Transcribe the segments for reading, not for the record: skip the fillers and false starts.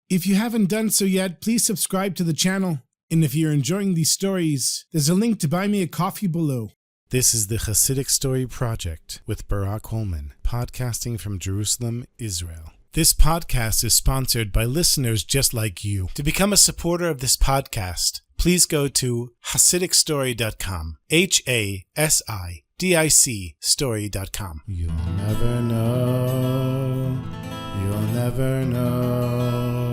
If you haven't done so yet, please subscribe to the channel. And if you're enjoying these stories, there's a link to buy me a coffee below. This is the Chassidic Story Project with Barak Hullman, podcasting from Jerusalem, Israel. This podcast is sponsored by listeners just like you. To become a supporter of this podcast, please go to HasidicStory.com, HASIDIC story.com. You'll never know, you'll never know,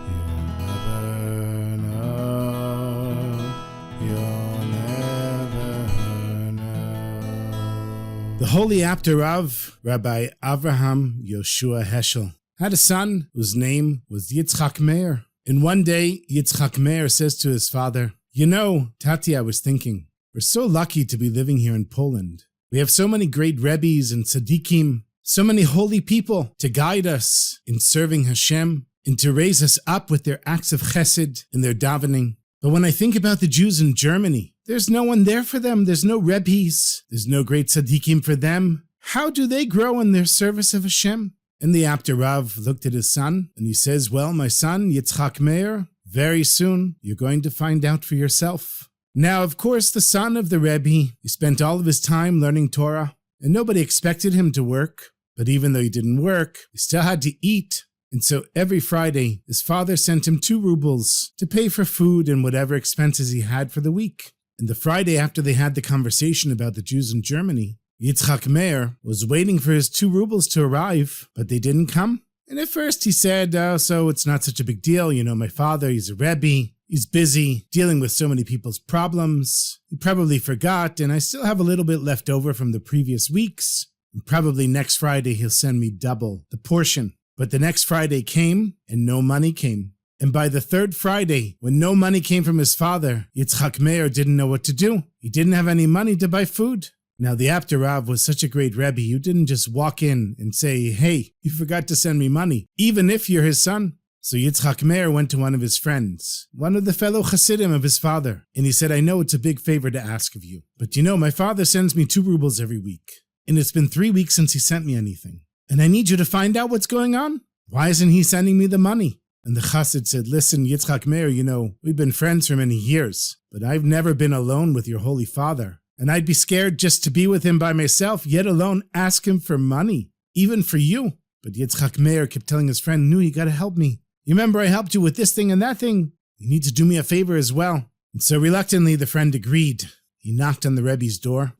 you'll never know, you'll never know. The holy Apter Rav, Rabbi Avraham Yoshua Heschel, had a son whose name was Yitzchak Meir. And one day, Yitzchak Meir says to his father, "You know, Tati, I was thinking, we're so lucky to be living here in Poland. We have so many great Rebbes and Tzaddikim, so many holy people to guide us in serving Hashem and to raise us up with their acts of chesed and their davening. But when I think about the Jews in Germany, there's no one there for them. There's no Rebbes. There's no great Tzaddikim for them. How do they grow in their service of Hashem?" And the Apter Rav looked at his son and he says, "Well, my son, Yitzchak Meir, very soon you're going to find out for yourself." Now, of course, the son of the Rebbe, he spent all of his time learning Torah, and nobody expected him to work. But even though he didn't work, he still had to eat. And so every Friday, his father sent him 2 rubles to pay for food and whatever expenses he had for the week. And the Friday after they had the conversation about the Jews in Germany, Yitzchak Meir was waiting for his 2 rubles to arrive, but they didn't come. And at first he said, so it's not such a big deal. You know, my father, he's a Rebbe. He's busy dealing with so many people's problems. He probably forgot, and I still have a little bit left over from the previous weeks. And probably next Friday he'll send me double the portion. But the next Friday came, and no money came. And by the 3rd Friday, when no money came from his father, Yitzchak Meir didn't know what to do. He didn't have any money to buy food. Now, the Apter Rav was such a great Rebbe, you didn't just walk in and say, "Hey, you forgot to send me money," even if you're his son. So Yitzchak Meir went to one of his friends, one of the fellow Chassidim of his father, and he said, "I know it's a big favor to ask of you, but you know, my father sends me 2 rubles every week, and it's been 3 weeks since he sent me anything, and I need you to find out what's going on. Why isn't he sending me the money?" And the Chassid said, "Listen, Yitzchak Meir, you know, we've been friends for many years, but I've never been alone with your holy father. And I'd be scared just to be with him by myself, yet alone ask him for money, even for you." But Yitzchak Meir kept telling his friend, "No, you gotta help me. You remember I helped you with this thing and that thing? You need to do me a favor as well." And so reluctantly the friend agreed. He knocked on the Rebbe's door.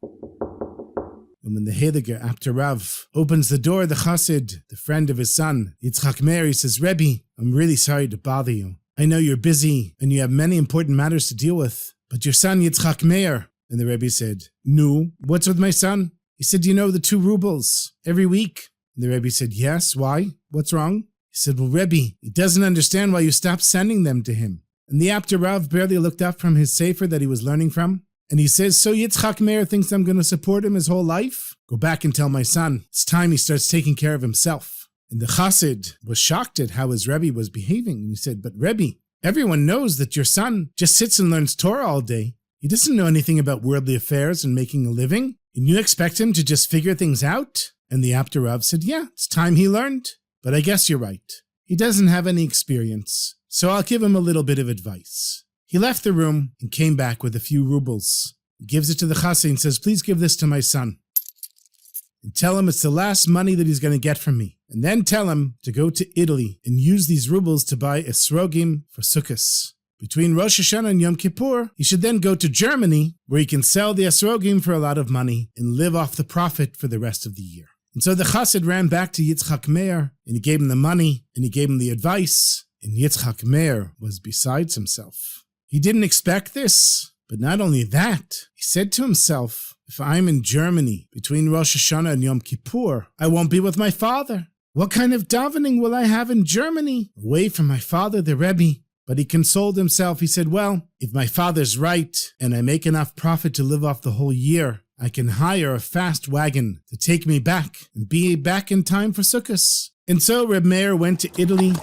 And when the Heiliger Apter Rav opens the door, the Chassid, the friend of his son, Yitzchak Meir, he says, "Rebbe, I'm really sorry to bother you. I know you're busy and you have many important matters to deal with, but your son Yitzchak Meir..." And the Rebbe said, "No, what's with my son?" He said, "You know the 2 rubles every week?" And the Rebbe said, "Yes, why? What's wrong?" He said, "Well, Rebbe, he doesn't understand why you stopped sending them to him." And the Apter Rav barely looked up from his sefer that he was learning from. And he says, "So Yitzchak Meir thinks I'm going to support him his whole life? Go back and tell my son, it's time he starts taking care of himself." And the Chassid was shocked at how his Rebbe was behaving. And he said, "But Rebbe, everyone knows that your son just sits and learns Torah all day. He doesn't know anything about worldly affairs and making a living. And you expect him to just figure things out?" And the Apter Rav said, "Yeah, it's time he learned. But I guess you're right. He doesn't have any experience, so I'll give him a little bit of advice." He left the room and came back with a few rubles. He gives it to the Chassid and says, "Please give this to my son. And tell him it's the last money that he's going to get from me. And then tell him to go to Italy and use these rubles to buy esrogim for Sukkot. Between Rosh Hashanah and Yom Kippur, he should then go to Germany, where he can sell the esrogim for a lot of money and live off the profit for the rest of the year." And so the Chassid ran back to Yitzchak Meir, and he gave him the money, and he gave him the advice, and Yitzchak Meir was besides himself. He didn't expect this, but not only that, he said to himself, "If I'm in Germany between Rosh Hashanah and Yom Kippur, I won't be with my father. What kind of davening will I have in Germany, away from my father, the Rebbe?" But he consoled himself. He said, "Well, if my father's right and I make enough profit to live off the whole year, I can hire a fast wagon to take me back and be back in time for Sukkot." And so Reb Meir went to Italy and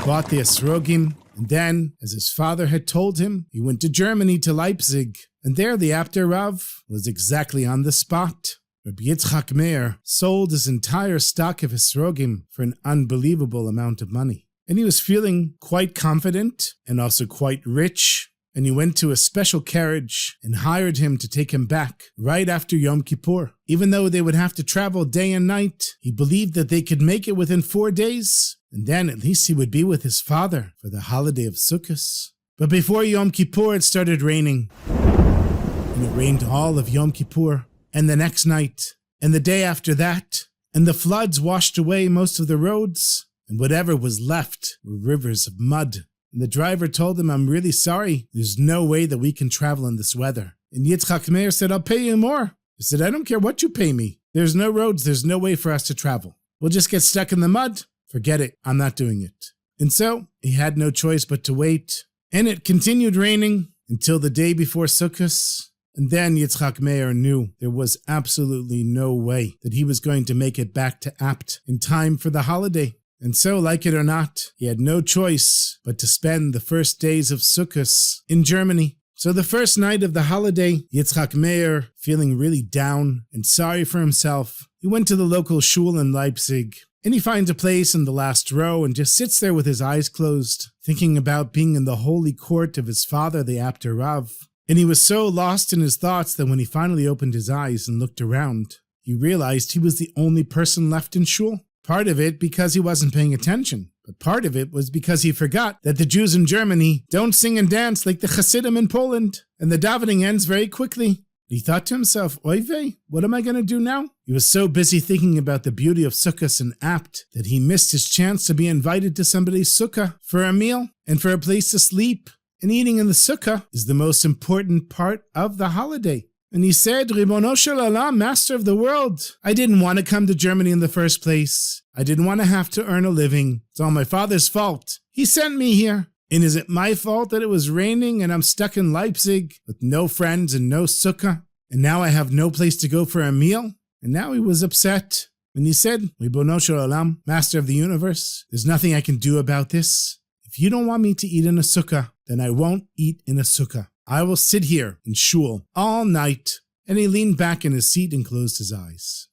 bought the esrogim. And then, as his father had told him, he went to Germany, to Leipzig. And there the Apter Rav was exactly on the spot. Rabbi Yitzchak Meir sold his entire stock of esrogim for an unbelievable amount of money. And he was feeling quite confident and also quite rich. And he went to a special carriage and hired him to take him back right after Yom Kippur. Even though they would have to travel day and night, he believed that they could make it within 4 days. And then at least he would be with his father for the holiday of Sukkot. But before Yom Kippur, it started raining. And it rained all of Yom Kippur, and the next night, and the day after that. And the floods washed away most of the roads, and whatever was left were rivers of mud. And the driver told him, "I'm really sorry. There's no way that we can travel in this weather." And Yitzchak Meir said, "I'll pay you more." He said, "I don't care what you pay me. There's no roads. There's no way for us to travel. We'll just get stuck in the mud. Forget it. I'm not doing it." And so he had no choice but to wait. And it continued raining until the day before Sukkot. And then Yitzchak Meir knew there was absolutely no way that he was going to make it back to Apt in time for the holiday. And so, like it or not, he had no choice but to spend the first days of Sukkot in Germany. So the first night of the holiday, Yitzchak Meir, feeling really down and sorry for himself, he went to the local shul in Leipzig. And he finds a place in the last row and just sits there with his eyes closed, thinking about being in the holy court of his father, the Apter Rav. And he was so lost in his thoughts that when he finally opened his eyes and looked around, he realized he was the only person left in shul. Part of it because he wasn't paying attention, but part of it was because he forgot that the Jews in Germany don't sing and dance like the Chassidim in Poland, and the davening ends very quickly. He thought to himself, "Oy vey, what am I going to do now?" He was so busy thinking about the beauty of Sukkot and Apt that he missed his chance to be invited to somebody's sukkah for a meal and for a place to sleep. And eating in the sukkah is the most important part of the holiday. And he said, "Ribono shel olam, Master of the world, I didn't want to come to Germany in the first place. I didn't want to have to earn a living. It's all my father's fault. He sent me here. And is it my fault that it was raining and I'm stuck in Leipzig with no friends and no sukkah? And now I have no place to go for a meal?" And now he was upset. And he said, "Ribono shel olam, Master of the universe, there's nothing I can do about this. If you don't want me to eat in a sukkah, then I won't eat in a sukkah. I will sit here in shul all night." And he leaned back in his seat and closed his eyes.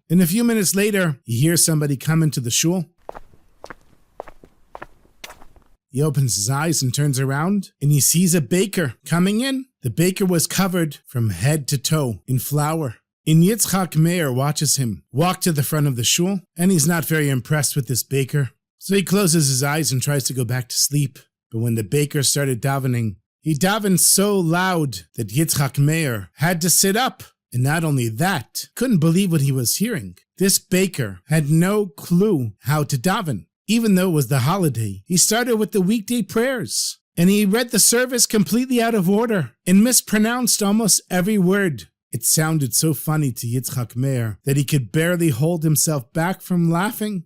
And a few minutes later, he hears somebody come into the shul. He opens his eyes and turns around, and he sees a baker coming in. The baker was covered from head to toe in flour. And Yitzchak Meir watches him walk to the front of the shul, and he's not very impressed with this baker. So he closes his eyes and tries to go back to sleep. But when the baker started davening, he davened so loud that Yitzchak Meir had to sit up. And not only that, couldn't believe what he was hearing. This baker had no clue how to daven. Even though it was the holiday, he started with the weekday prayers. And he read the service completely out of order and mispronounced almost every word. It sounded so funny to Yitzchak Meir that he could barely hold himself back from laughing.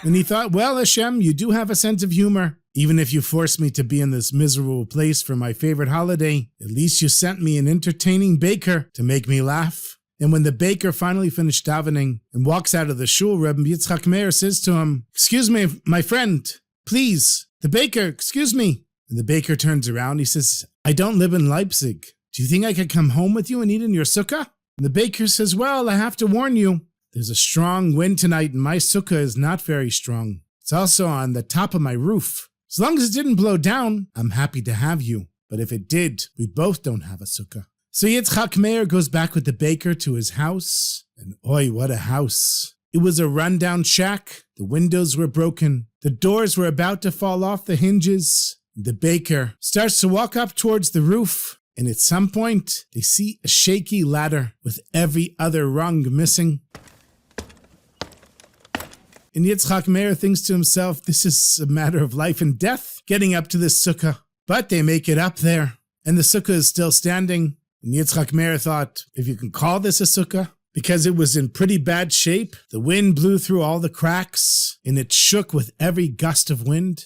And he thought, "Well, Hashem, you do have a sense of humor. Even if you forced me to be in this miserable place for my favorite holiday, at least you sent me an entertaining baker to make me laugh." And when the baker finally finished davening and walks out of the shul, Rabbi Yitzchak Meir says to him, "Excuse me, my friend, please, the baker, excuse me." And the baker turns around, he says, "I don't live in Leipzig. Do you think I could come home with you and eat in your sukkah?" And the baker says, "Well, I have to warn you. There's a strong wind tonight and my sukkah is not very strong. It's also on the top of my roof. As long as it didn't blow down, I'm happy to have you. But if it did, we both don't have a sukkah." So Yitzchak Meir goes back with the baker to his house. And oi, what a house. It was a rundown shack. The windows were broken. The doors were about to fall off the hinges. The baker starts to walk up towards the roof. And at some point, they see a shaky ladder with every other rung missing. And Yitzchak Meir thinks to himself, this is a matter of life and death, getting up to this sukkah. But they make it up there, and the sukkah is still standing. And Yitzchak Meir thought, if you can call this a sukkah, because it was in pretty bad shape. The wind blew through all the cracks, and it shook with every gust of wind.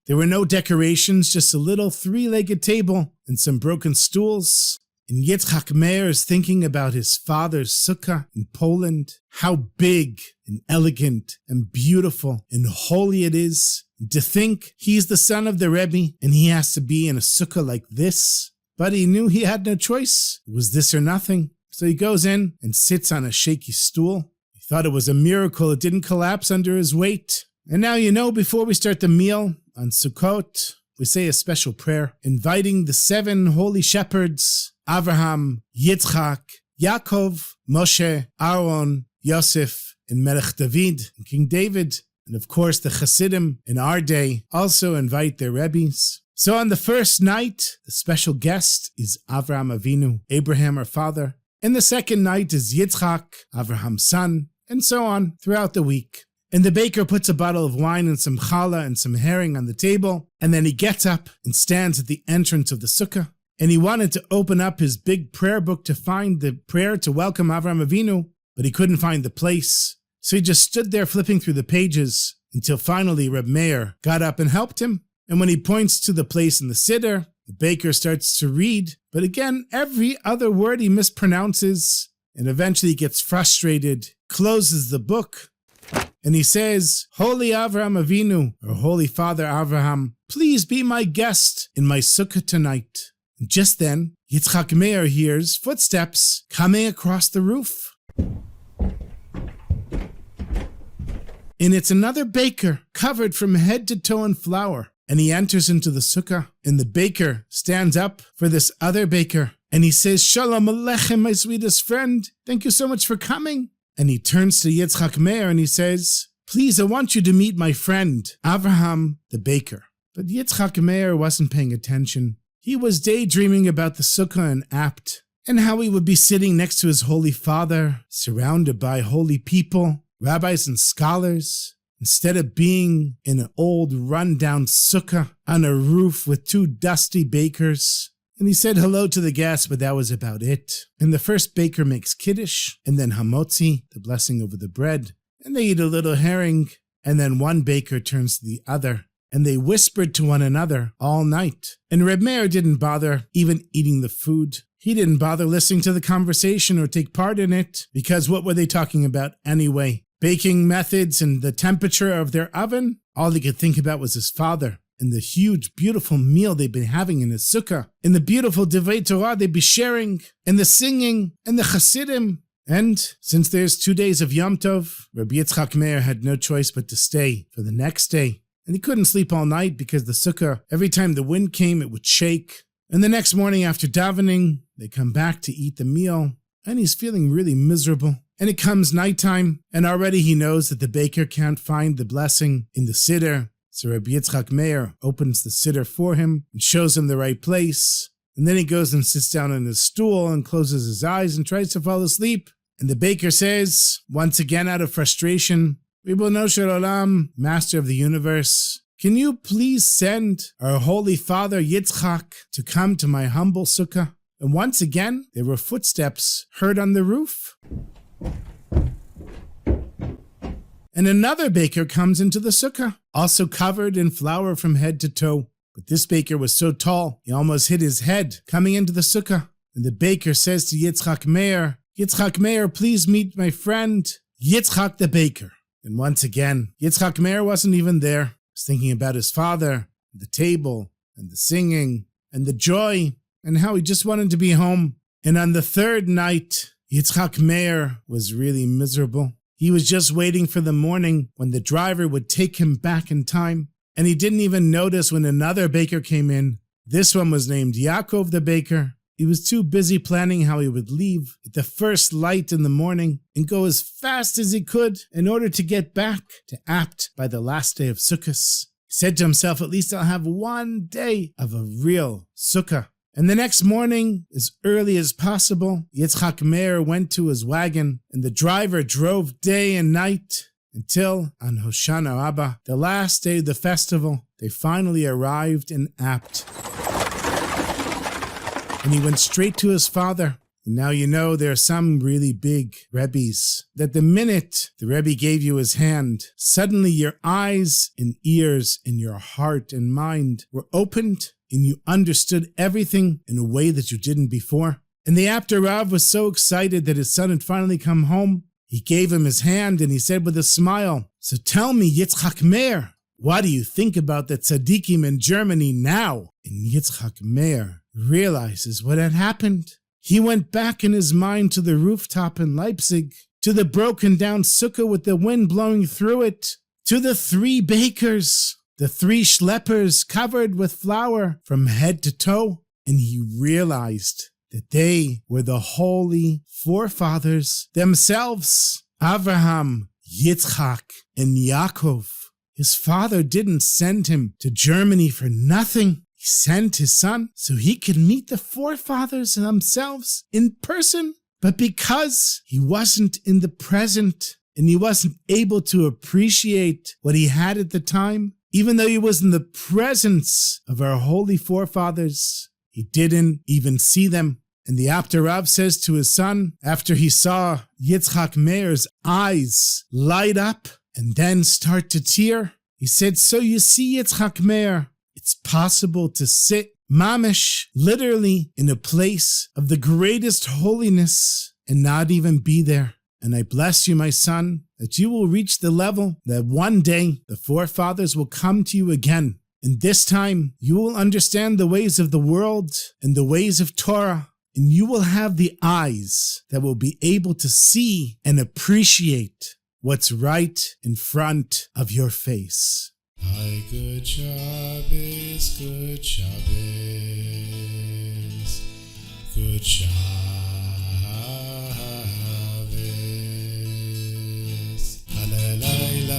There were no decorations, just a little three-legged table and some broken stools. And Yitzchak Meir is thinking about his father's sukkah in Poland, how big and elegant and beautiful and holy it is. And to think he's the son of the Rebbe and he has to be in a sukkah like this. but he knew he had no choice. It was this or nothing. So he goes in and sits on a shaky stool. He thought it was a miracle it didn't collapse under his weight. And now you know, before we start the meal on Sukkot, we say a special prayer, inviting the 7 holy shepherds, Avraham, Yitzchak, Yaakov, Moshe, Aaron, Yosef, and Melech David, and King David. And of course, the Chassidim in our day also invite their rebbes. So on the first night, the special guest is Avraham Avinu, Abraham our father. And the second night is Yitzchak, Avraham's son, and so on throughout the week. And the baker puts a bottle of wine and some challah and some herring on the table, and then he gets up and stands at the entrance of the sukkah. And he wanted to open up his big prayer book to find the prayer to welcome Avraham Avinu, but he couldn't find the place. So he just stood there flipping through the pages until finally Reb Meir got up and helped him. And when he points to the place in the siddur, the baker starts to read, but again, every other word he mispronounces, and eventually he gets frustrated, closes the book, and he says, Holy Avraham Avinu, or Holy Father Avraham, please be my guest in my sukkah tonight. And just then, Yitzchak Meir hears footsteps coming across the roof. And it's another baker covered from head to toe in flour. And he enters into the sukkah, and the baker stands up for this other baker, and he says, Shalom Aleichem, my sweetest friend. Thank you so much for coming. And he turns to Yitzchak Meir and he says, please, I want you to meet my friend, Avraham the baker. But Yitzchak Meir wasn't paying attention. He was daydreaming about the sukkah and Apt, and how he would be sitting next to his holy father, surrounded by holy people, rabbis and scholars, instead of being in an old run-down sukkah on a roof with 2 dusty bakers. And he said hello to the guests, but that was about it. And the first baker makes kiddush, and then hamotzi, the blessing over the bread, and they eat a little herring, and then one baker turns to the other, and they whispered to one another all night. And Reb Meir didn't bother even eating the food. He didn't bother listening to the conversation or take part in it, because what were they talking about anyway? Baking methods and the temperature of their oven? All he could think about was his father, and the huge, beautiful meal they'd been having in his sukkah, and the beautiful Divrei Torah they'd be sharing, and the singing, and the Chassidim. And since there's 2 days of Yom Tov, Rabbi Yitzchak Meir had no choice but to stay for the next day. And he couldn't sleep all night because the sukkah, every time the wind came, it would shake. And the next morning after davening, they come back to eat the meal, and he's feeling really miserable. And it comes nighttime, and already he knows that the baker can't find the blessing in the siddur. So Rabbi Yitzchak Meir opens the siddur for him and shows him the right place. And then he goes and sits down on his stool and closes his eyes and tries to fall asleep. And the baker says, once again out of frustration, Ribono shel olam, Master of the universe, can you please send our holy father Yitzchak to come to my humble sukkah? And once again, there were footsteps heard on the roof. And another baker comes into the sukkah, also covered in flour from head to toe. But this baker was so tall, he almost hit his head coming into the sukkah. And the baker says to Yitzchak Meir, please meet my friend, Yitzchak the baker. And once again, Yitzchak Meir wasn't even there. He was thinking about his father, the table, and the singing, and the joy, and how he just wanted to be home. And on the third night, Yitzchak Meir was really miserable. He was just waiting for the morning when the driver would take him back in time. And he didn't even notice when another baker came in. This one was named Yaakov the baker. He was too busy planning how he would leave at the first light in the morning and go as fast as he could in order to get back to Apt by the last day of Sukkot. He said to himself, at least I'll have 1 day of a real sukkah. And the next morning, as early as possible, Yitzchak Meir went to his wagon, and the driver drove day and night until, on Hoshana Rabbah, the last day of the festival, they finally arrived in Apt. And he went straight to his father. And now you know there are some really big Rebbes that the minute the Rebbe gave you his hand, suddenly your eyes and ears and your heart and mind were opened, and you understood everything in a way that you didn't before. And the Apter Rav was so excited that his son had finally come home. He gave him his hand and he said with a smile, so tell me, Yitzchak Meir, what do you think about the tzaddikim in Germany now? And Yitzchak Meir realizes what had happened. He went back in his mind to the rooftop in Leipzig, to the broken down sukkah with the wind blowing through it, to the 3 bakers, the 3 schleppers covered with flour from head to toe, and he realized that they were the holy forefathers themselves, Abraham, Yitzchak, and Yaakov. His father didn't send him to Germany for nothing. He sent his son so he could meet the forefathers themselves in person. But because he wasn't in the present and he wasn't able to appreciate what he had at the time, even though he was in the presence of our holy forefathers, he didn't even see them. And the Apter Rav says to his son, after he saw Yitzchak Meir's eyes light up and then start to tear, he said, so you see, Yitzchak Meir, it's possible to sit mamish, literally in a place of the greatest holiness and not even be there. And I bless you, my son, that you will reach the level that one day the forefathers will come to you again. And this time you will understand the ways of the world and the ways of Torah. And you will have the eyes that will be able to see and appreciate what's right in front of your face. Hi, good Shabbos, good Shabbos, good Shabbos. Hallelujah.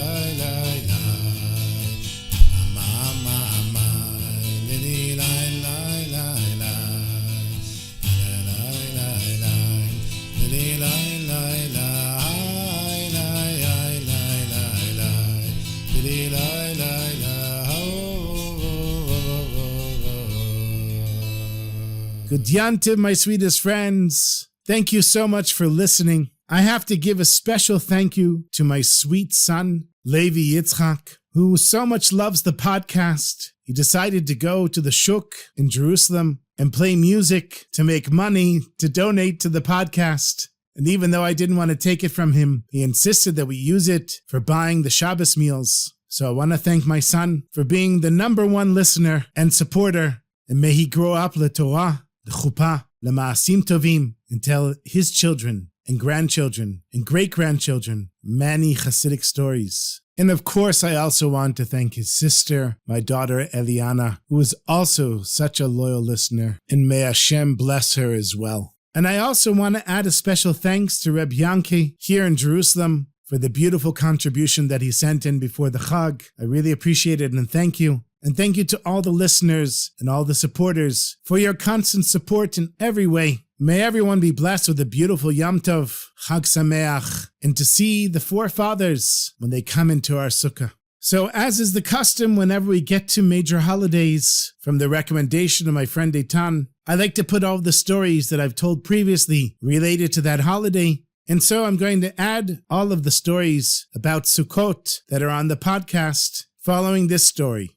Good Yantiv, my sweetest friends. Thank you so much for listening. I have to give a special thank you to my sweet son, Levi Yitzchak, who so much loves the podcast. He decided to go to the Shuk in Jerusalem and play music to make money to donate to the podcast. And even though I didn't want to take it from him, he insisted that we use it for buying the Shabbos meals. So I want to thank my son for being the #1 listener and supporter. And may he grow up LeTorah, LeChuppah, LeMaasim Tovim, and tell his children and grandchildren and great-grandchildren many Chassidic stories. And of course, I also want to thank his sister, my daughter Eliana, who is also such a loyal listener, and may Hashem bless her as well. And I also want to add a special thanks to Reb Yankee here in Jerusalem for the beautiful contribution that he sent in before the Chag. I really appreciate it and thank you. And thank you to all the listeners and all the supporters for your constant support in every way. May everyone be blessed with a beautiful Yom Tov, Chag Sameach, and to see the forefathers when they come into our sukkah. So as is the custom whenever we get to major holidays, from the recommendation of my friend Eitan, I like to put all the stories that I've told previously related to that holiday. And so I'm going to add all of the stories about Sukkot that are on the podcast following this story.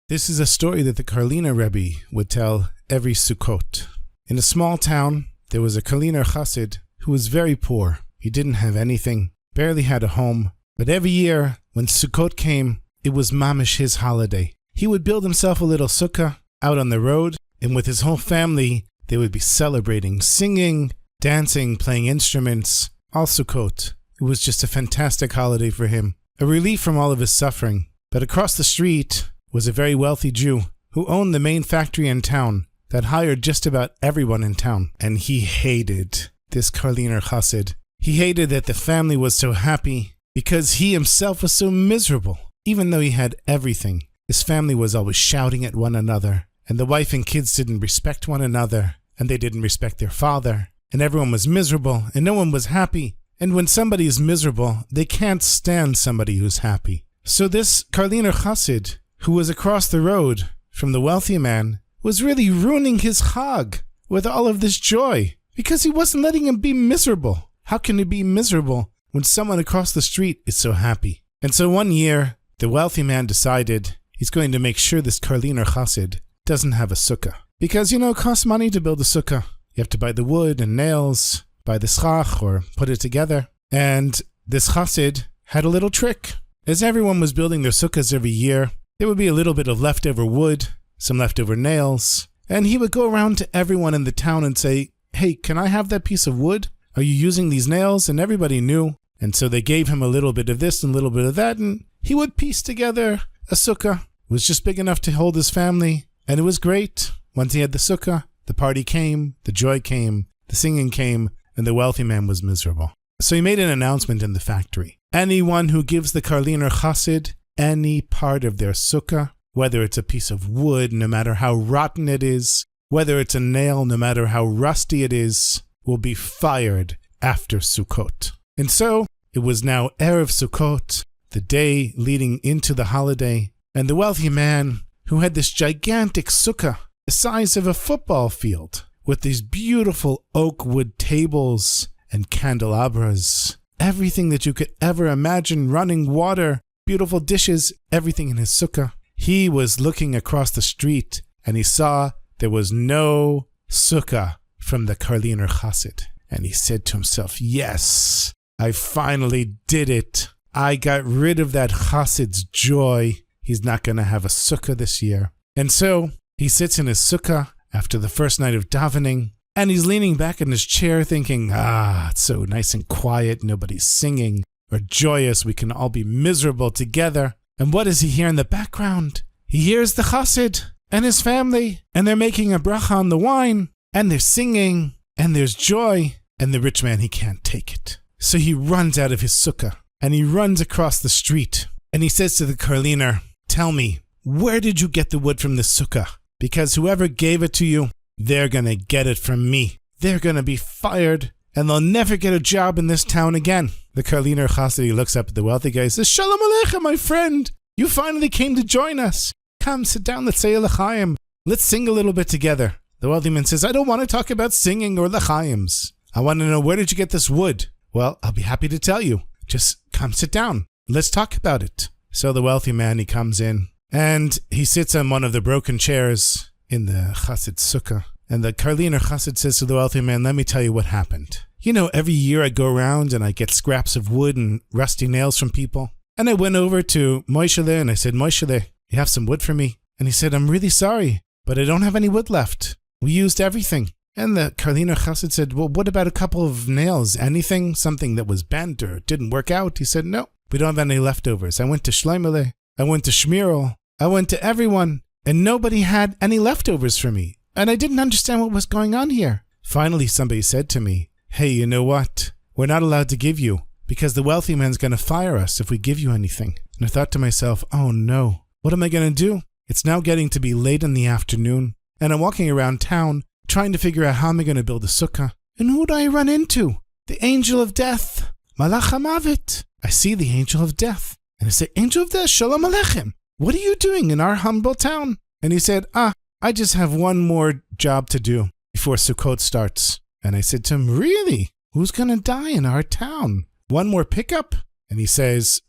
This is a story that the Karliner Rebbe would tell every Sukkot. In a small town, there was a Karliner Chassid who was very poor. He didn't have anything, barely had a home. But every year, when Sukkot came, it was mamish his holiday. He would build himself a little sukkah out on the road, and with his whole family, they would be celebrating, singing, dancing, playing instruments, all Sukkot. It was just a fantastic holiday for him, a relief from all of his suffering. But across the street was a very wealthy Jew who owned the main factory in town that hired just about everyone in town. And he hated this Karliner Chassid. He hated that the family was so happy because he himself was so miserable. Even though he had everything, his family was always shouting at one another, and the wife and kids didn't respect one another, and they didn't respect their father, and everyone was miserable, and no one was happy. And when somebody is miserable, they can't stand somebody who's happy. So this Karliner Chassid, who was across the road from the wealthy man, was really ruining his Chag with all of this joy, because he wasn't letting him be miserable. How can he be miserable when someone across the street is so happy? And so one year, the wealthy man decided he's going to make sure this Karliner Chassid doesn't have a sukkah. Because, it costs money to build a sukkah. You have to buy the wood and nails, buy the schach or put it together. And this Chassid had a little trick. As everyone was building their sukkahs every year, there would be a little bit of leftover wood, some leftover nails, And he would go around to everyone in the town and say, hey, can I have that piece of wood? Are you using these nails? And everybody knew. And so they gave him a little bit of this and a little bit of that, and he would piece together a sukkah. It was just big enough to hold his family, and it was great. Once he had the sukkah, the party came, the joy came, the singing came, and the wealthy man was miserable. So he made an announcement in the factory. Anyone who gives the Karliner Chassid any part of their sukkah, whether it's a piece of wood, no matter how rotten it is, whether it's a nail, no matter how rusty it is, will be fired after Sukkot. And so it was now Erev Sukkot, the day leading into the holiday, and the wealthy man, who had this gigantic sukkah, the size of a football field, with these beautiful oak wood tables and candelabras, everything that you could ever imagine, running water, beautiful dishes, everything in his sukkah. He was looking across the street, and he saw there was no sukkah from the Karliner Chassid. And he said to himself, yes, I finally did it. I got rid of that Chassid's joy. He's not going to have a sukkah this year. And so he sits in his sukkah after the first night of davening, and he's leaning back in his chair thinking, it's so nice and quiet. Nobody's singing or joyous. We can all be miserable together. And what does he hear in the background? He hears the Chassid and his family, and they're making a bracha on the wine, and they're singing, and there's joy, and the rich man, he can't take it. So he runs out of his sukkah, and he runs across the street, and he says to the Karliner, tell me, where did you get the wood from the sukkah? Because whoever gave it to you, they're going to get it from me. They're going to be fired, and they'll never get a job in this town again. The Karliner Chassid, he looks up at the wealthy guy and says, Shalom Aleichem, my friend. You finally came to join us. Come, sit down, let's say l'chaim. Let's sing a little bit together. The wealthy man says, I don't want to talk about singing or l'chaims. I want to know, where did you get this wood? Well, I'll be happy to tell you. Just come sit down. Let's talk about it. So the wealthy man, he comes in, and he sits on one of the broken chairs in the Chassid's sukkah. And the Karliner Chassid says to the wealthy man, let me tell you what happened. You know, every year I go around and I get scraps of wood and rusty nails from people. And I went over to Moishele and I said, Moishele, you have some wood for me? And he said, I'm really sorry, but I don't have any wood left. We used everything. And the Karliner Chassid said, well, what about a couple of nails? Anything? Something that was bent or didn't work out? He said, no, we don't have any leftovers. I went to Shleimele, I went to Shmirel, I went to everyone, and nobody had any leftovers for me. And I didn't understand what was going on here. Finally, somebody said to me, hey, you know what? We're not allowed to give you, because the wealthy man's going to fire us if we give you anything. And I thought to myself, oh no, what am I going to do? It's now getting to be late in the afternoon, and I'm walking around town trying to figure out how am I going to build a sukkah. And who do I run into? The angel of death, Malach HaMavet. I see the angel of death, and I say, Angel of death, Shalom Aleichem. What are you doing in our humble town? And he said, I just have one more job to do before Sukkot starts. And I said to him, really? Who's going to die in our town? One more pickup? And he says,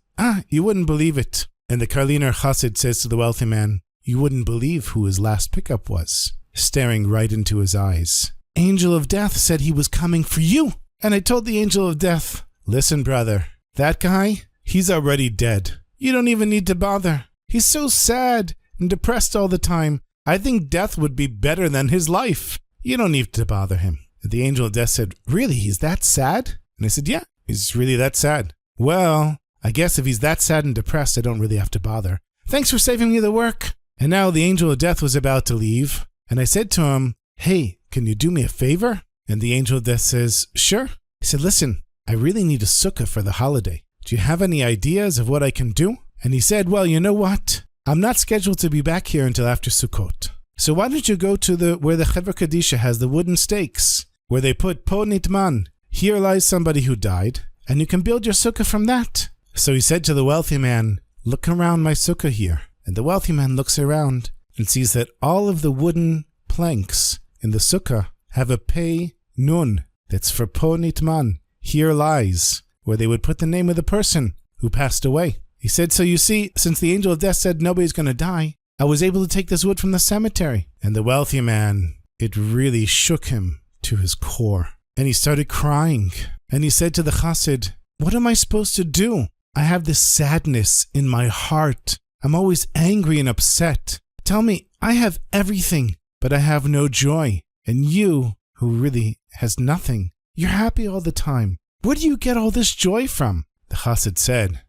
you wouldn't believe it. And the Karliner Chassid says to the wealthy man, you wouldn't believe who his last pickup was, staring right into his eyes. Angel of Death said he was coming for you. And I told the Angel of Death, listen, brother, that guy, he's already dead. You don't even need to bother. He's so sad and depressed all the time. I think death would be better than his life. You don't need to bother him. The Angel of Death said, really, he's that sad? And I said, yeah, he's really that sad. Well, I guess if he's that sad and depressed, I don't really have to bother. Thanks for saving me the work. And now the Angel of Death was about to leave. And I said to him, hey, can you do me a favor? And the Angel of Death says, sure. He said, listen, I really need a sukkah for the holiday. Do you have any ideas of what I can do? And he said, well, you know what? I'm not scheduled to be back here until after Sukkot. So why don't you go to where the Chevra Kadisha has the wooden stakes, where they put Po Nitman, here lies somebody who died, and you can build your sukkah from that. So he said to the wealthy man, look around my sukkah here. And the wealthy man looks around and sees that all of the wooden planks in the sukkah have a Pei Nun that's for Po Nitman, here lies, where they would put the name of the person who passed away. He said, so you see, since the Angel of Death said nobody's going to die, I was able to take this wood from the cemetery. And the wealthy man, it really shook him to his core. And he started crying. And he said to the Chassid, what am I supposed to do? I have this sadness in my heart. I'm always angry and upset. Tell me, I have everything. but I have no joy. And you, who really has nothing, you're happy all the time. Where do you get all this joy from?" The Chassid said,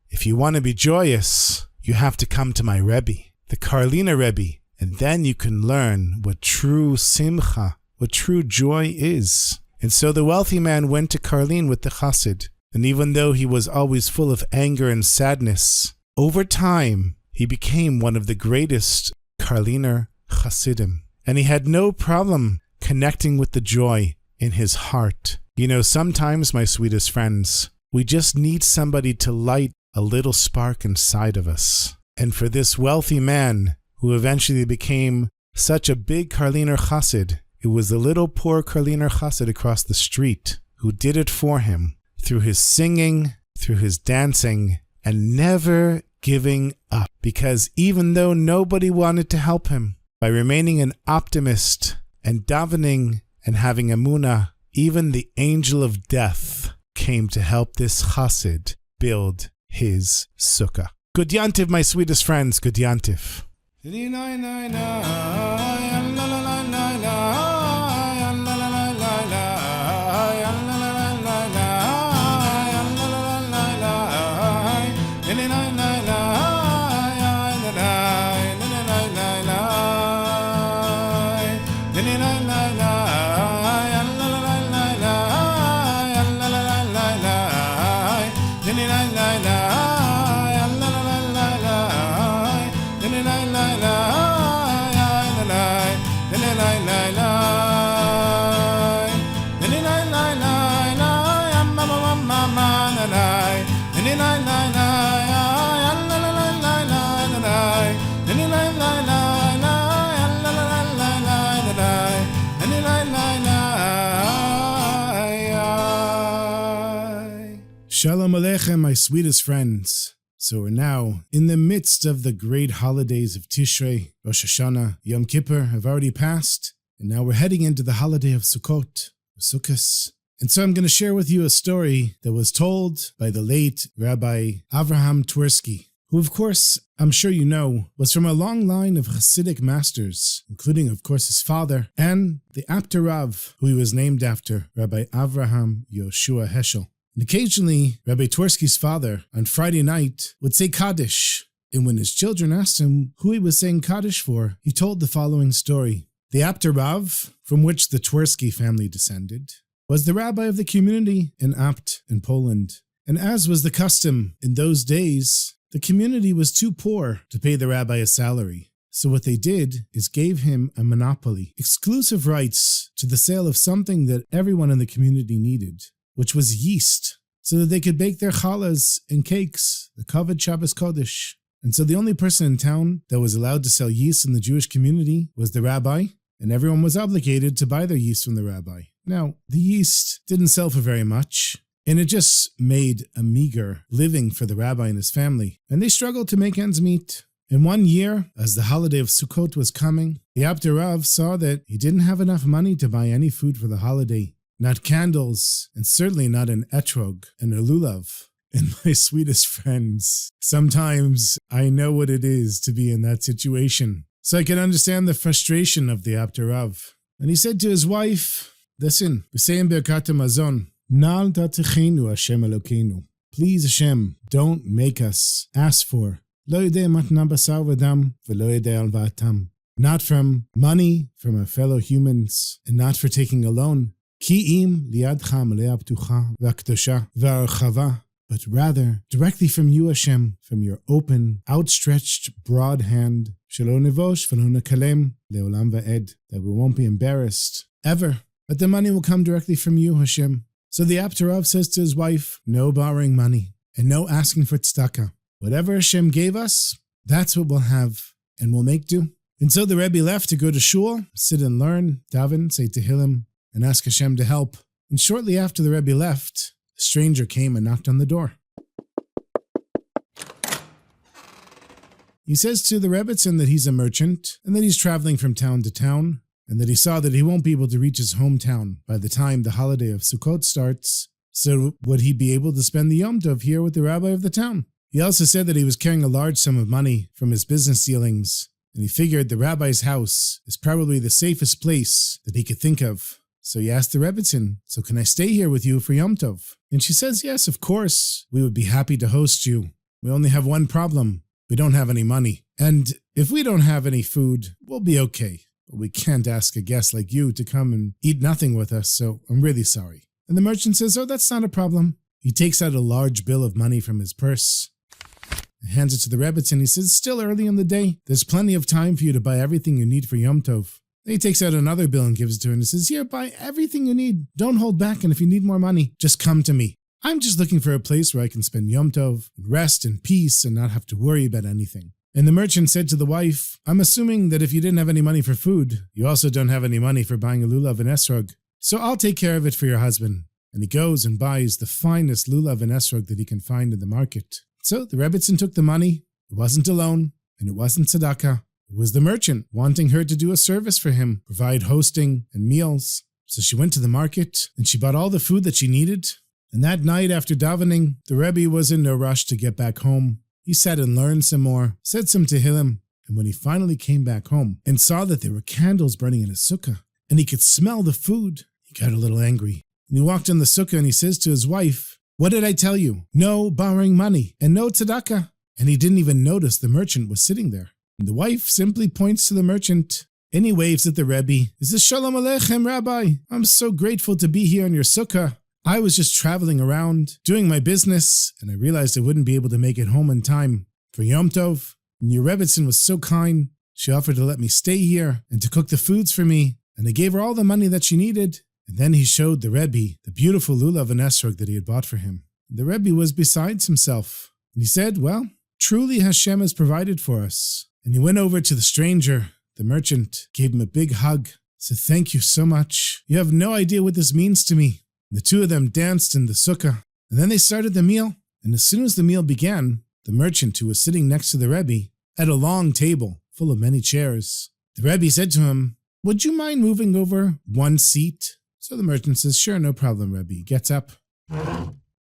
if you want to be joyous, you have to come to my Rebbe, the Karliner Rebbe, and then you can learn what true simcha, what true joy is." And so the wealthy man went to Karlin with the Chassid, and even though he was always full of anger and sadness, over time he became one of the greatest Karliner Chassidim, and he had no problem connecting with the joy in his heart. You know, sometimes, my sweetest friends, we just need somebody to light a little spark inside of us. And for this wealthy man, who eventually became such a big Karliner Chassid, it was the little poor Karliner Chassid across the street who did it for him through his singing, through his dancing, and never giving up. Because even though nobody wanted to help him, by remaining an optimist and davening and having emunah, even the angel of death came to help this Chassid build his sukkah. Good yantiv, my sweetest friends, good yantiv. Shalom Aleichem, my sweetest friends. So we're now in the midst of the great holidays of Tishrei, Rosh Hashanah, Yom Kippur have already passed, and now we're heading into the holiday of Sukkot, Sukkot. And so I'm going to share with you a story that was told by the late Rabbi Avraham Twersky, who, of course, I'm sure you know, was from a long line of Chassidic masters, including, of course, his father, and the Apter Rav, who he was named after, Rabbi Avraham Yoshua Heschel. And occasionally, Rabbi Twersky's father, on Friday night, would say Kaddish, and when his children asked him who he was saying Kaddish for, he told the following story. The Apter Rav, from which the Twersky family descended, was the rabbi of the community in Apt in Poland. And as was the custom in those days, the community was too poor to pay the rabbi a salary. So what they did is gave him a monopoly, exclusive rights to the sale of something that everyone in the community needed, which was yeast, so that they could bake their challahs and cakes, the coveted Shabbos Kodesh. And so the only person in town that was allowed to sell yeast in the Jewish community was the rabbi, and everyone was obligated to buy their yeast from the rabbi. Now, the yeast didn't sell for very much, and it just made a meager living for the rabbi and his family, and they struggled to make ends meet. And one year, as the holiday of Sukkot was coming, the Apter Rav saw that he didn't have enough money to buy any food for the holiday. Not candles, and certainly not an etrog and a lulav. And my sweetest friends, sometimes I know what it is to be in that situation. So I can understand the frustration of the Apter Rav. And he said to his wife, listen, v'seim berkat hamazon, nal tatechenu Hashem Elokeinu. Please Hashem, don't make us ask for lo yedei matna basar v'dam v'lo yedei alva'atam. Not from money from our fellow humans, and not for taking a loan. Ki'im liadcha malea ptucha v'akdosha v'archava, but rather directly from you, Hashem, from your open, outstretched, broad hand, shelo nevosh v'lo nekalem leolam va'ed, that we won't be embarrassed ever, but the money will come directly from you, Hashem. So the Apter Rav says to his wife, no borrowing money and no asking for tzedakah. Whatever Hashem gave us, that's what we'll have, and we'll make do. And so the Rebbe left to go to shul, sit and learn, daven, say tehillim, and ask Hashem to help. And shortly after the Rebbe left, a stranger came and knocked on the door. He says to the Rebbetzin that he's a merchant, and that he's traveling from town to town, and that he saw that he won't be able to reach his hometown by the time the holiday of Sukkot starts, so would he be able to spend the Yom Tov here with the rabbi of the town? He also said that he was carrying a large sum of money from his business dealings, and he figured the rabbi's house is probably the safest place that he could think of. So he asked the Rebbitzin, so can I stay here with you for Yom Tov? And she says, yes, of course. We would be happy to host you. We only have one problem. We don't have any money. And if we don't have any food, we'll be okay. But we can't ask a guest like you to come and eat nothing with us, so I'm really sorry. And the merchant says, oh, that's not a problem. He takes out a large bill of money from his purse and hands it to the Rebbitzin. He says, it's still early in the day. There's plenty of time for you to buy everything you need for Yom Tov. Then he takes out another bill and gives it to her and says, here, buy everything you need. Don't hold back, and if you need more money, just come to me. I'm just looking for a place where I can spend Yom Tov, rest in peace, and not have to worry about anything. And the merchant said to the wife, I'm assuming that if you didn't have any money for food, you also don't have any money for buying a lulav and esrog. So I'll take care of it for your husband. And he goes and buys the finest lulav and esrog that he can find in the market. So the Rebbitzin took the money. It wasn't a loan, and it wasn't tzedakah. It was the merchant wanting her to do a service for him, provide hosting and meals. So she went to the market and she bought all the food that she needed. And that night after davening, the Rebbe was in no rush to get back home. He sat and learned some more, said some Tehillim, and when he finally came back home and saw that there were candles burning in his sukkah, and he could smell the food, he got a little angry. And he walked in the sukkah and he says to his wife, what did I tell you? No borrowing money and no tzedakah. And he didn't even notice the merchant was sitting there. And the wife simply points to the merchant and he waves at the Rebbe. He says, Shalom Aleichem, Rabbi. I'm so grateful to be here in your sukkah. I was just traveling around, doing my business, and I realized I wouldn't be able to make it home in time for Yom Tov. And your Rebbitzin was so kind. She offered to let me stay here and to cook the foods for me. And I gave her all the money that she needed. And then he showed the Rebbe the beautiful lulav and esrog that he had bought for him. And the Rebbe was besides himself. And he said, well, truly Hashem has provided for us. And he went over to the stranger, the merchant, gave him a big hug, said, thank you so much. You have no idea what this means to me. The two of them danced in the sukkah, and then they started the meal. And as soon as the meal began, the merchant who was sitting next to the Rebbe at a long table full of many chairs, the Rebbe said to him, would you mind moving over one seat? So the merchant says, sure, no problem, Rebbe. He gets up,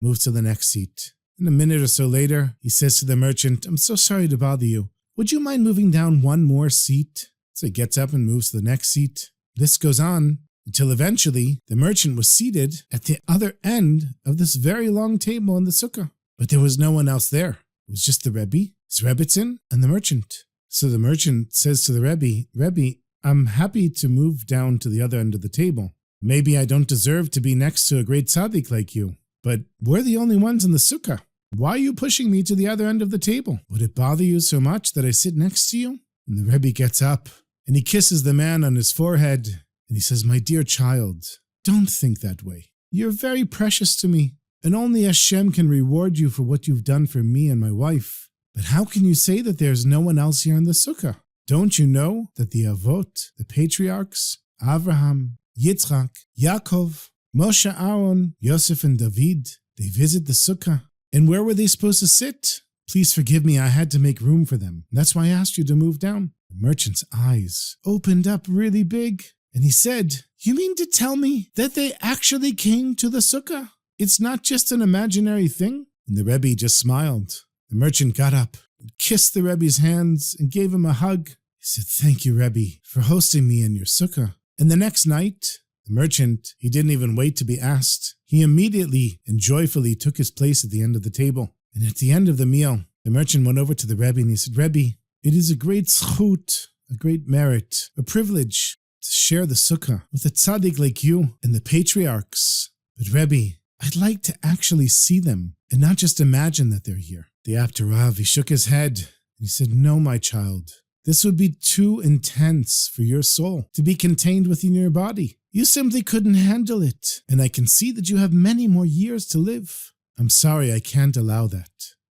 moves to the next seat. And a minute or so later, he says to the merchant, I'm so sorry to bother you. Would you mind moving down one more seat? So he gets up and moves to the next seat. This goes on until eventually the merchant was seated at the other end of this very long table in the sukkah. But there was no one else there. It was just the Rebbe, his Rebbitzin, and the merchant. So the merchant says to the Rebbe, I'm happy to move down to the other end of the table. Maybe I don't deserve to be next to a great tzaddik like you, but we're the only ones in the sukkah. Why are you pushing me to the other end of the table? Would it bother you so much that I sit next to you? And the Rebbe gets up and he kisses the man on his forehead. And he says, my dear child, don't think that way. You're very precious to me, and only Hashem can reward you for what you've done for me and my wife. But how can you say that there's no one else here in the sukkah? Don't you know that the Avot, the patriarchs, Avraham, Yitzchak, Yaakov, Moshe, Aaron, Yosef, and David, they visit the sukkah. And where were they supposed to sit? Please forgive me, I had to make room for them. That's why I asked you to move down. The merchant's eyes opened up really big. And he said, you mean to tell me that they actually came to the sukkah? It's not just an imaginary thing? And the Rebbe just smiled. The merchant got up and kissed the Rebbe's hands and gave him a hug. He said, thank you, Rebbe, for hosting me in your sukkah. And the next night, the merchant, he didn't even wait to be asked. He immediately and joyfully took his place at the end of the table. And at the end of the meal, the merchant went over to the Rebbe and he said, Rebbe, it is a great zchut, a great merit, a privilege to share the sukkah with a tzaddik like you and the patriarchs. But Rebbe, I'd like to actually see them and not just imagine that they're here. The Apter Rav, he shook his head and he said, no, my child, this would be too intense for your soul to be contained within your body. You simply couldn't handle it, and I can see that you have many more years to live. I'm sorry, I can't allow that.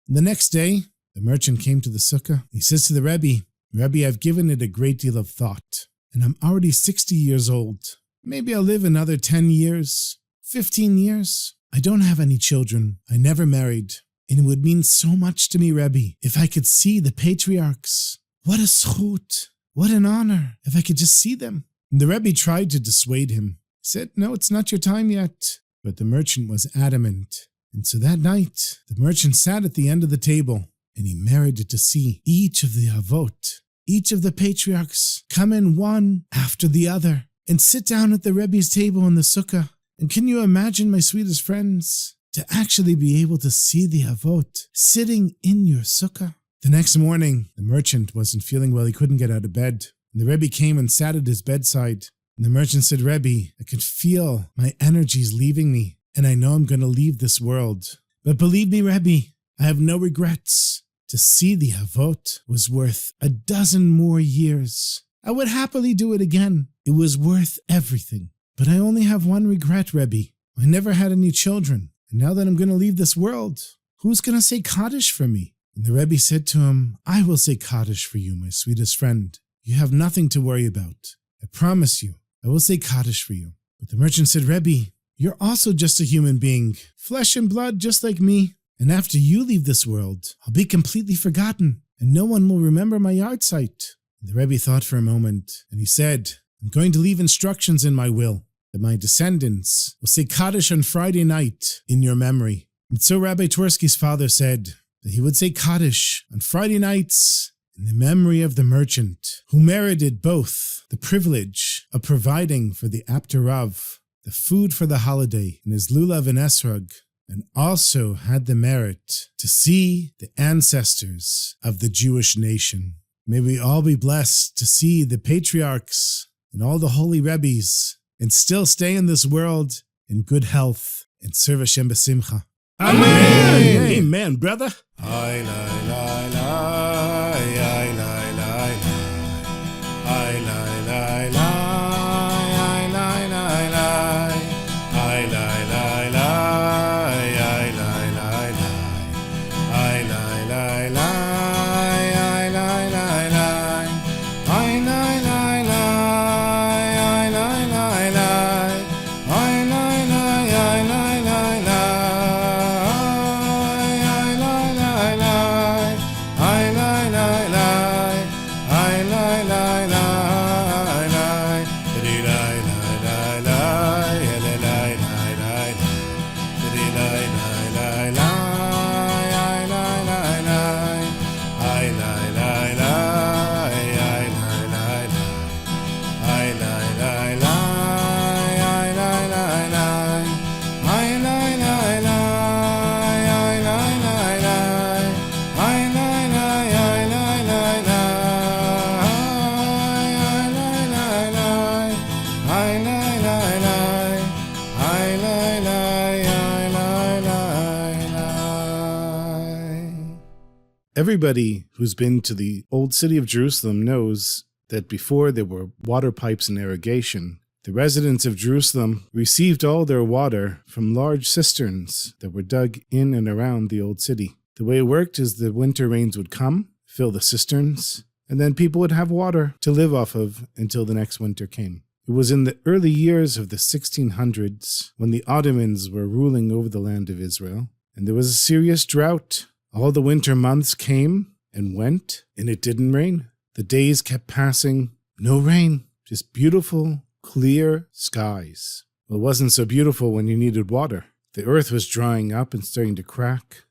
And the next day, the merchant came to the sukkah. He says to the Rebbe, Rebbe, I've given it a great deal of thought, and I'm already 60 years old. Maybe I'll live another 10 years, 15 years. I don't have any children. I never married. And it would mean so much to me, Rebbe, if I could see the patriarchs. What a zchut. What an honor if I could just see them. And the Rebbe tried to dissuade him. He said, no, it's not your time yet. But the merchant was adamant. And so that night, the merchant sat at the end of the table and he merited to see each of the Avot, each of the patriarchs come in one after the other and sit down at the Rebbe's table in the sukkah. And can you imagine, my sweetest friends, to actually be able to see the Avot sitting in your sukkah? The next morning, the merchant wasn't feeling well. He couldn't get out of bed. And the Rebbe came and sat at his bedside. And the merchant said, Rebbe, I can feel my energies leaving me, and I know I'm going to leave this world. But believe me, Rebbe, I have no regrets. To see the Avot was worth 12 more years. I would happily do it again. It was worth everything. But I only have one regret, Rebbe. I never had any children. And now that I'm going to leave this world, who's going to say Kaddish for me? And the Rebbe said to him, I will say Kaddish for you, my sweetest friend. You have nothing to worry about. I promise you, I will say Kaddish for you. But the merchant said, Rebbe, you're also just a human being, flesh and blood just like me. And after you leave this world, I'll be completely forgotten, and no one will remember my yard site. And the Rebbe thought for a moment, and he said, I'm going to leave instructions in my will that my descendants will say Kaddish on Friday night in your memory. And so Rabbi Twersky's father said that he would say Kaddish on Friday nights in the memory of the merchant who merited both the privilege of providing for the Apter Rav the food for the holiday in his lulav and esrog, and also had the merit to see the ancestors of the Jewish nation. May we all be blessed to see the patriarchs and all the holy Rebbes and still stay in this world in good health and serve Hashem b'simcha. Amen! Amen, brother. Everybody who's been to the old city of Jerusalem knows that before there were water pipes and irrigation, the residents of Jerusalem received all their water from large cisterns that were dug in and around the old city. The way it worked is the winter rains would come, fill the cisterns, and then people would have water to live off of until the next winter came. It was in the early years of the 1600s when the Ottomans were ruling over the land of Israel, and there was a serious drought. All the winter months came and went, and it didn't rain. The days kept passing, no rain, just beautiful, clear skies. Well, it wasn't so beautiful when you needed water. The earth was drying up and starting to crack.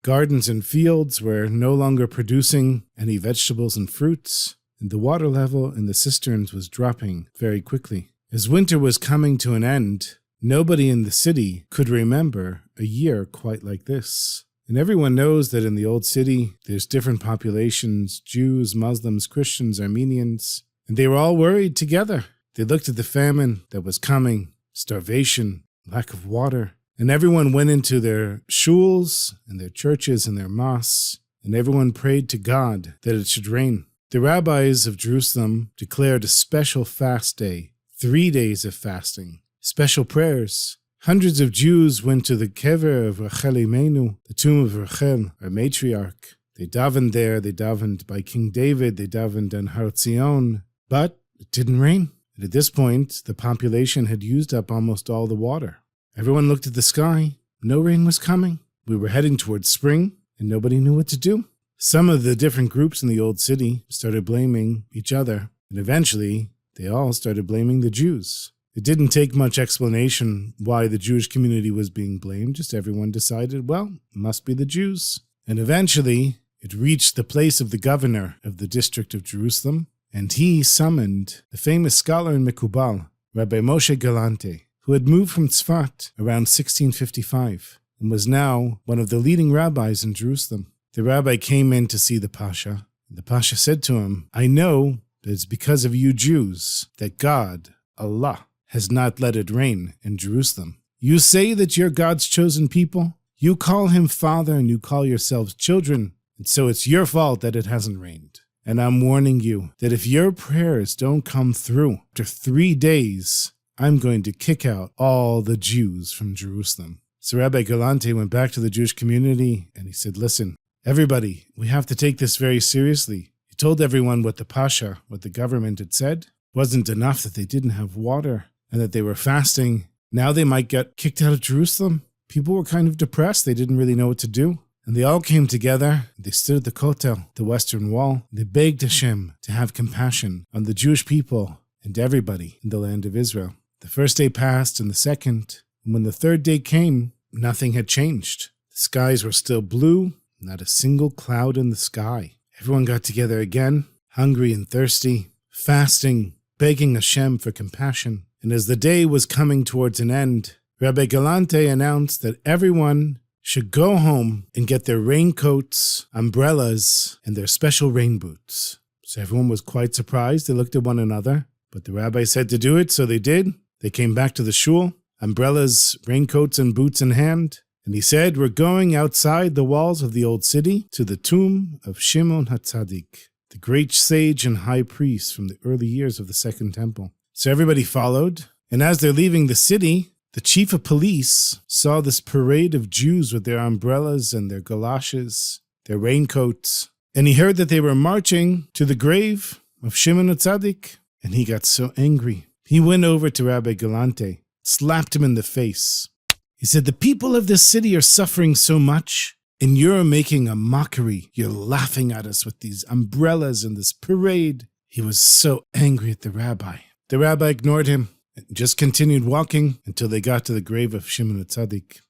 Gardens and fields were no longer producing any vegetables and fruits, and the water level in the cisterns was dropping very quickly. As winter was coming to an end, nobody in the city could remember a year quite like this. And everyone knows that in the old city, there's different populations, Jews, Muslims, Christians, Armenians, and they were all worried together. They looked at the famine that was coming, starvation, lack of water, and everyone went into their shuls and their churches and their mosques, and everyone prayed to God that it should rain. The rabbis of Jerusalem declared a special fast day, 3 days of fasting, special prayers. Hundreds of Jews went to the kever of Rachel Imenu, the tomb of Rachel, our matriarch. They davened there, they davened by King David, they davened on Har Zion, but it didn't rain. And at this point, the population had used up almost all the water. Everyone looked at the sky, no rain was coming. We were heading towards spring, and nobody knew what to do. Some of the different groups in the old city started blaming each other, and eventually, they all started blaming the Jews. It didn't take much explanation why the Jewish community was being blamed, just everyone decided, well, it must be the Jews. And eventually, it reached the place of the governor of the district of Jerusalem, and he summoned the famous scholar in Mekubal, Rabbi Moshe Galante, who had moved from Tzfat around 1655 and was now one of the leading rabbis in Jerusalem. The rabbi came in to see the Pasha. The Pasha said to him, "I know that it's because of you Jews that God, Allah, has not let it rain in Jerusalem. You say that you're God's chosen people. You call him Father and you call yourselves children, and so it's your fault that it hasn't rained. And I'm warning you that if your prayers don't come through, after 3 days, I'm going to kick out all the Jews from Jerusalem." So Rabbi Galante went back to the Jewish community and he said, "Listen, everybody, we have to take this very seriously." He told everyone what the Pasha, what the government had said. It wasn't enough that they didn't have water and that they were fasting. Now they might get kicked out of Jerusalem. People were kind of depressed. They didn't really know what to do. And they all came together. They stood at the Kotel, the Western Wall. They begged Hashem to have compassion on the Jewish people and everybody in the land of Israel. The first day passed and the second. And when the third day came, nothing had changed. The skies were still blue, not a single cloud in the sky. Everyone got together again, hungry and thirsty, fasting, begging Hashem for compassion. And as the day was coming towards an end, Rabbi Galante announced that everyone should go home and get their raincoats, umbrellas, and their special rain boots. So everyone was quite surprised. They looked at one another, but the rabbi said to do it, so they did. They came back to the shul, umbrellas, raincoats, and boots in hand. And he said, "We're going outside the walls of the old city to the tomb of Shimon HaTzadik, the great sage and high priest from the early years of the Second Temple." So everybody followed, and as they're leaving the city, the chief of police saw this parade of Jews with their umbrellas and their galoshes, their raincoats, and he heard that they were marching to the grave of Shimon HaTzadik, and he got so angry. He went over to Rabbi Galante, slapped him in the face. He said, "The people of this city are suffering so much, and you're making a mockery. You're laughing at us with these umbrellas and this parade." He was so angry at the rabbi. The rabbi ignored him and just continued walking until they got to the grave of Shimon HaTzadik.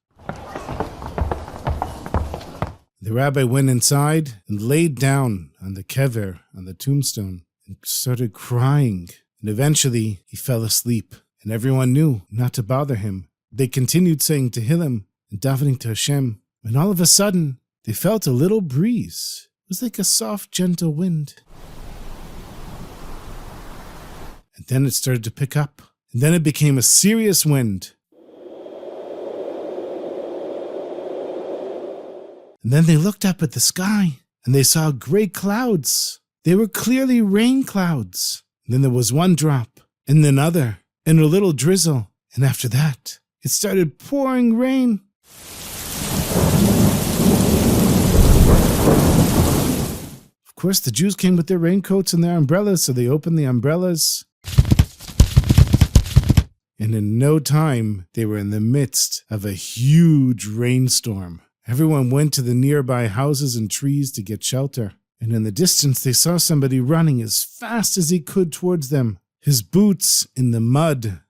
The rabbi went inside and laid down on the kever, on the tombstone, and started crying. And eventually he fell asleep, and everyone knew not to bother him. They continued saying Tehillim and davening to Hashem, and all of a sudden they felt a little breeze. It was like a soft, gentle wind. And then it started to pick up, and then it became a serious wind. And then they looked up at the sky, and they saw great clouds. They were clearly rain clouds. And then there was one drop, and then another, and a little drizzle. And after that, it started pouring rain. Of course, the Jews came with their raincoats and their umbrellas, so they opened the umbrellas. And in no time, they were in the midst of a huge rainstorm. Everyone went to the nearby houses and trees to get shelter. And in the distance, they saw somebody running as fast as he could towards them, his boots in the mud.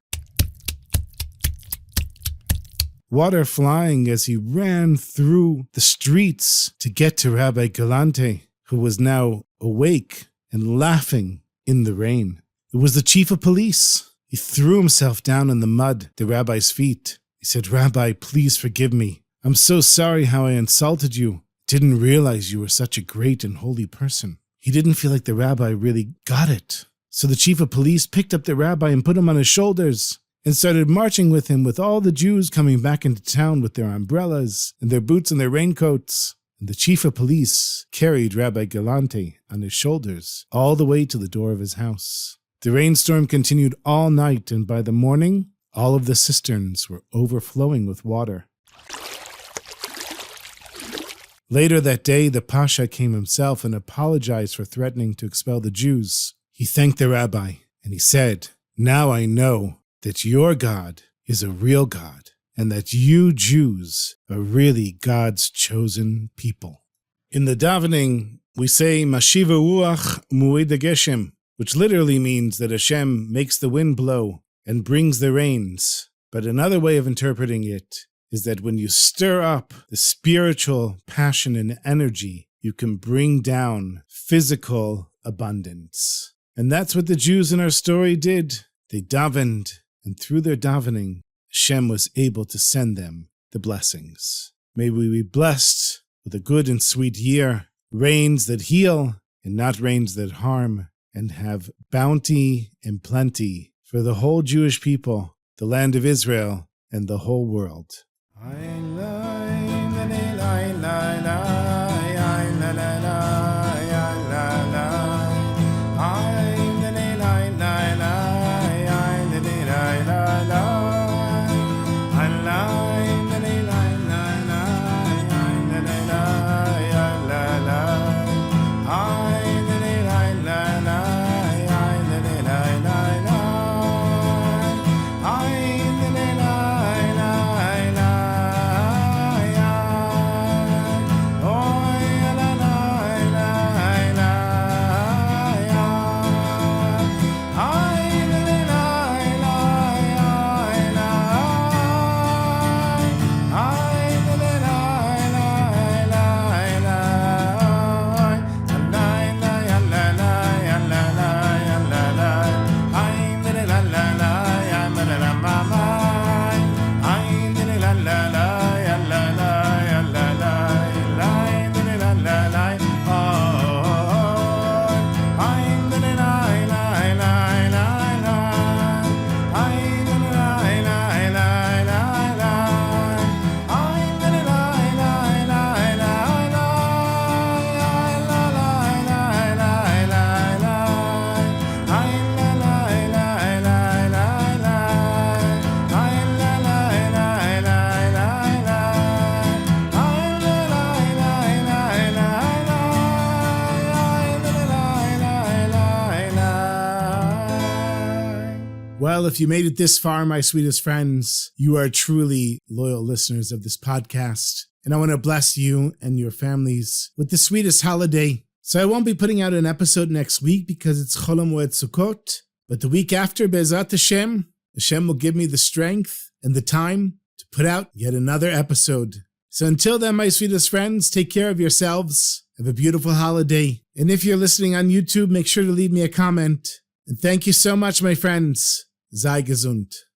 Water flying as he ran through the streets to get to Rabbi Galante, who was now awake and laughing in the rain. It was the chief of police. He threw himself down in the mud at the rabbi's feet. He said, "Rabbi, please forgive me. I'm so sorry how I insulted you. Didn't realize you were such a great and holy person." He didn't feel like the rabbi really got it. So the chief of police picked up the rabbi and put him on his shoulders and started marching with him, with all the Jews coming back into town with their umbrellas and their boots and their raincoats. And the chief of police carried Rabbi Galante on his shoulders all the way to the door of his house. The rainstorm continued all night, and by the morning, all of the cisterns were overflowing with water. Later that day, the Pasha came himself and apologized for threatening to expel the Jews. He thanked the rabbi, and he said, "Now I know that your God is a real God, and that you Jews are really God's chosen people." In the davening, we say, "Mashiva ruach mu'id geshem," which literally means that Hashem makes the wind blow and brings the rains. But another way of interpreting it is that when you stir up the spiritual passion and energy you can bring down physical abundance. And that's what the Jews in our story did. They davened, and through their davening, Hashem was able to send them the blessings. May we be blessed with a good and sweet year, rains that heal and not rains that harm, and have bounty and plenty for the whole Jewish people, the land of Israel, and the whole world. Well, if you made it this far, my sweetest friends, you are truly loyal listeners of this podcast. And I want to bless you and your families with the sweetest holiday. So I won't be putting out an episode next week because it's Chol HaMoed Sukkot. But the week after, Be'ezrat Hashem, Hashem will give me the strength and the time to put out yet another episode. So until then, my sweetest friends, take care of yourselves. Have a beautiful holiday. And if you're listening on YouTube, make sure to leave me a comment. And thank you so much, my friends. Sei gesund.